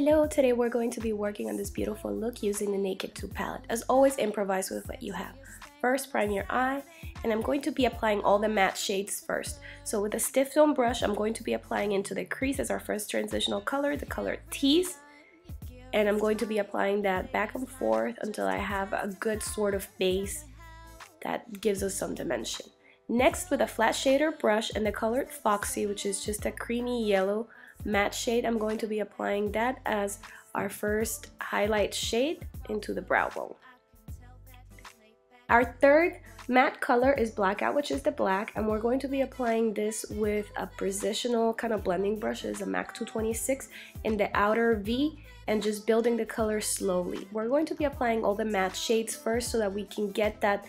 Hello, today we're going to be working on this beautiful look using the Naked2 palette. As always, improvise with what you have. First, prime your eye, and I'm going to be applying all the matte shades first. So with a stiff tone brush, I'm going to be applying into the crease as our first transitional color, the color Tease. And I'm going to be applying that back and forth until I have a good sort of base that gives us some dimension. Next, with a flat shader brush and the color Foxy, which is just a creamy yellow matte shade, I'm going to be applying that as our first highlight shade into the brow bone. Our third matte color is Blackout, which is the black, and we're going to be applying this with a precisional kind of blending brush. It's a MAC 226 in the outer V, and just building the color slowly. We're going to be applying all the matte shades first so that we can get that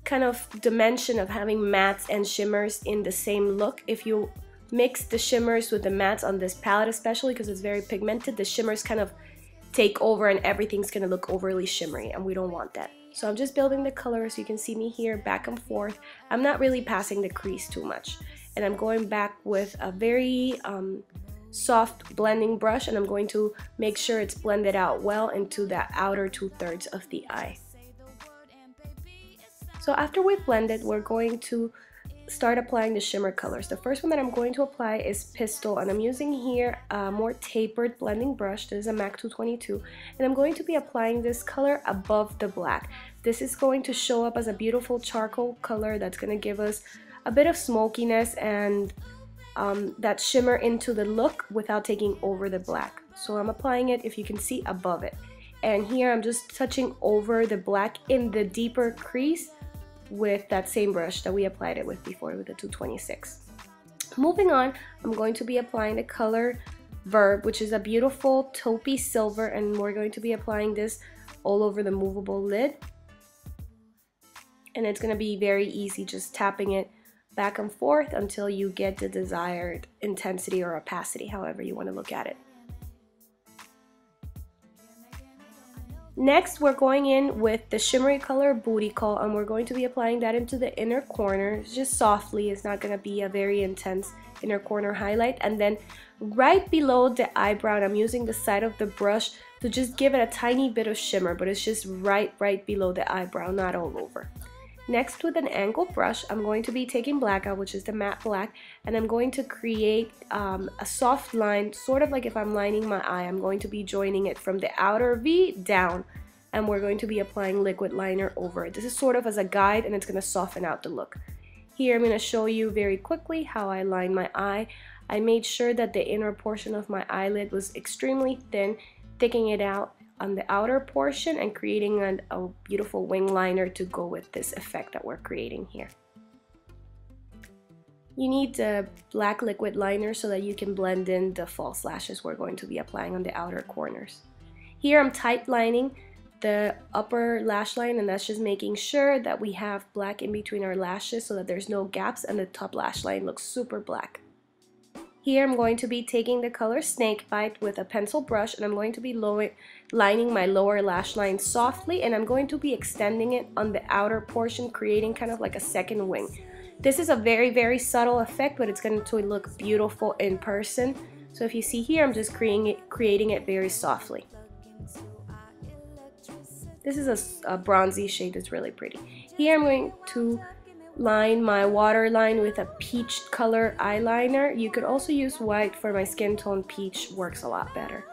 kind of dimension of having mattes and shimmers in the same look. If you mix the shimmers with the mattes on this palette, especially because it's very pigmented, the shimmers kind of take over and everything's gonna look overly shimmery, and we don't want that. So I'm just building the colors. You can see me here back and forth. I'm not really passing the crease too much, and I'm going back with a very soft blending brush, and I'm going to make sure it's blended out well into the outer 2/3 of the eye. So after we've blended, we're going to start applying the shimmer colors. The first one that I'm going to apply is Pistol, and I'm using here a more tapered blending brush. This is a MAC 222, and I'm going to be applying this color above the black. This is going to show up as a beautiful charcoal color that's going to give us a bit of smokiness and that shimmer into the look without taking over the black. So I'm applying it, if you can see, above it. And here I'm just touching over the black in the deeper crease with that same brush that we applied it with before, with the 226. Moving on, I'm going to be applying the color Verve, which is a beautiful taupey silver, and we're going to be applying this all over the movable lid. And it's going to be very easy, just tapping it back and forth until you get the desired intensity or opacity, however you want to look at it. Next, we're going in with the shimmery color Bootycall, and we're going to be applying that into the inner corner, just softly. It's not going to be a very intense inner corner highlight. And then right below the eyebrow, I'm using the side of the brush to just give it a tiny bit of shimmer, but it's just right below the eyebrow, not all over. Next, with an angled brush, I'm going to be taking Blackout, which is the matte black, and I'm going to create a soft line, sort of like if I'm lining my eye. I'm going to be joining it from the outer V down, and we're going to be applying liquid liner over it. This is sort of as a guide, and it's going to soften out the look. Here I'm going to show you very quickly how I line my eye. I made sure that the inner portion of my eyelid was extremely thin, thickening it out on the outer portion and creating a beautiful wing liner to go with this effect that we're creating here. You need the black liquid liner so that you can blend in the false lashes we're going to be applying on the outer corners. Here I'm tight lining the upper lash line, and that's just making sure that we have black in between our lashes so that there's no gaps and the top lash line looks super black. Here I'm going to be taking the color Snakebite with a pencil brush, and I'm going to be lining my lower lash line softly, and I'm going to be extending it on the outer portion, creating kind of like a second wing. This is a very subtle effect, but it's going to look beautiful in person. So if you see here, I'm just creating it very softly. This is a bronzy shade that's really pretty. Here I'm going to line my waterline with a peach color eyeliner. You could also use white. For my skin tone, peach works a lot better.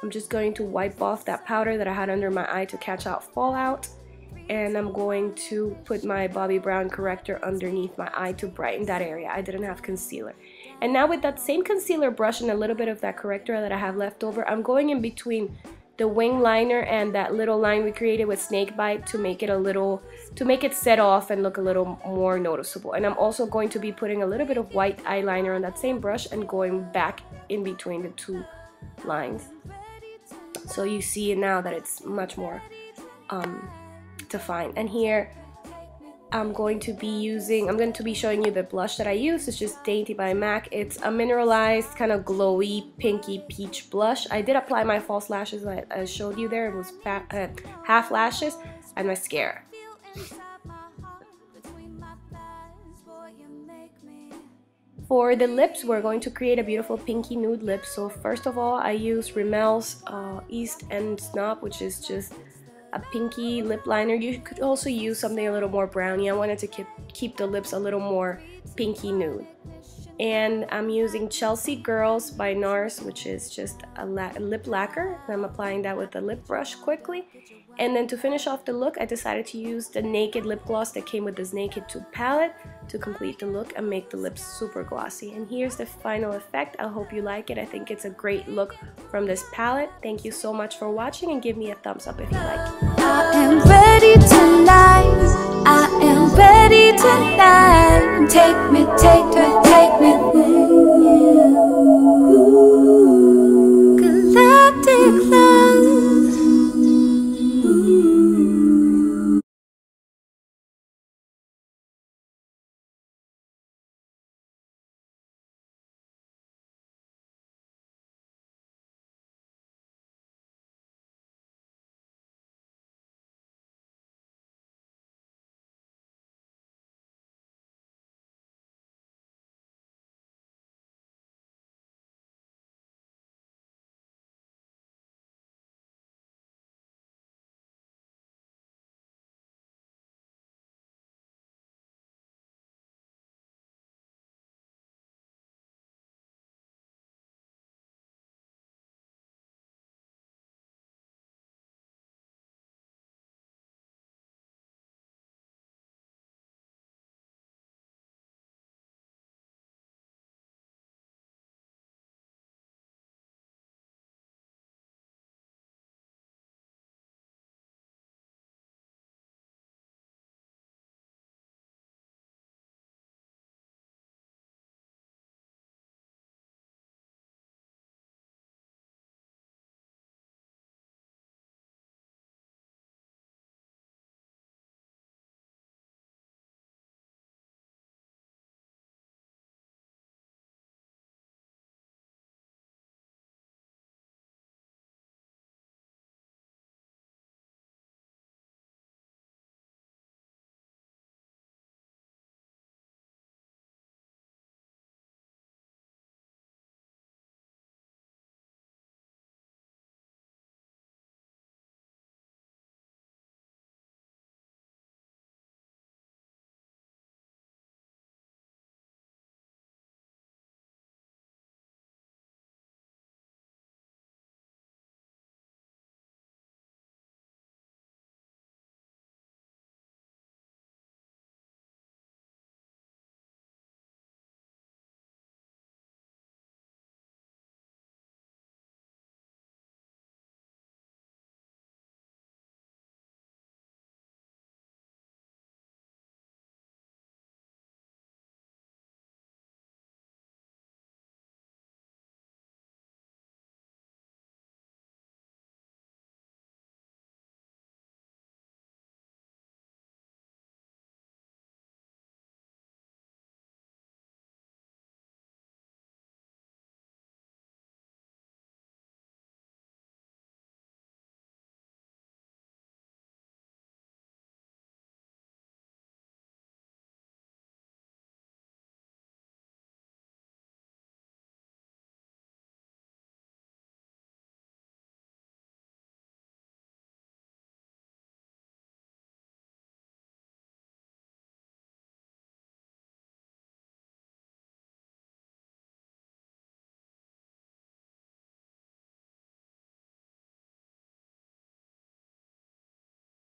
I'm just going to wipe off that powder that I had under my eye to catch out fallout, and I'm going to put my Bobbi Brown corrector underneath my eye to brighten that area. I didn't have concealer. And now with that same concealer brush and a little bit of that corrector that I have left over, I'm going in between the wing liner and that little line we created with Snakebite to make it set off and look a little more noticeable. And I'm also going to be putting a little bit of white eyeliner on that same brush and going back in between the two lines. So you see now that it's much more defined. And here I'm going to be showing you the blush that I use. It's just Dainty by MAC. It's a mineralized, kind of glowy, pinky peach blush. I did apply my false lashes that I showed you there. It was half lashes and mascara. For the lips, we're going to create a beautiful pinky nude lip. So first of all, I use Rimmel's East End Snob, which is just a pinky lip liner. You could also use something a little more brownie. I wanted to keep the lips a little more pinky nude. And I'm using Chelsea Girls by NARS, which is just a lip lacquer. And I'm applying that with a lip brush quickly. And then to finish off the look, I decided to use the Naked lip gloss that came with this Naked2 palette to complete the look and make the lips super glossy. And here's the final effect. I hope you like it. I think it's a great look from this palette. Thank you so much for watching, and give me a thumbs up if you like it. I am ready tonight. I am ready tonight. Take me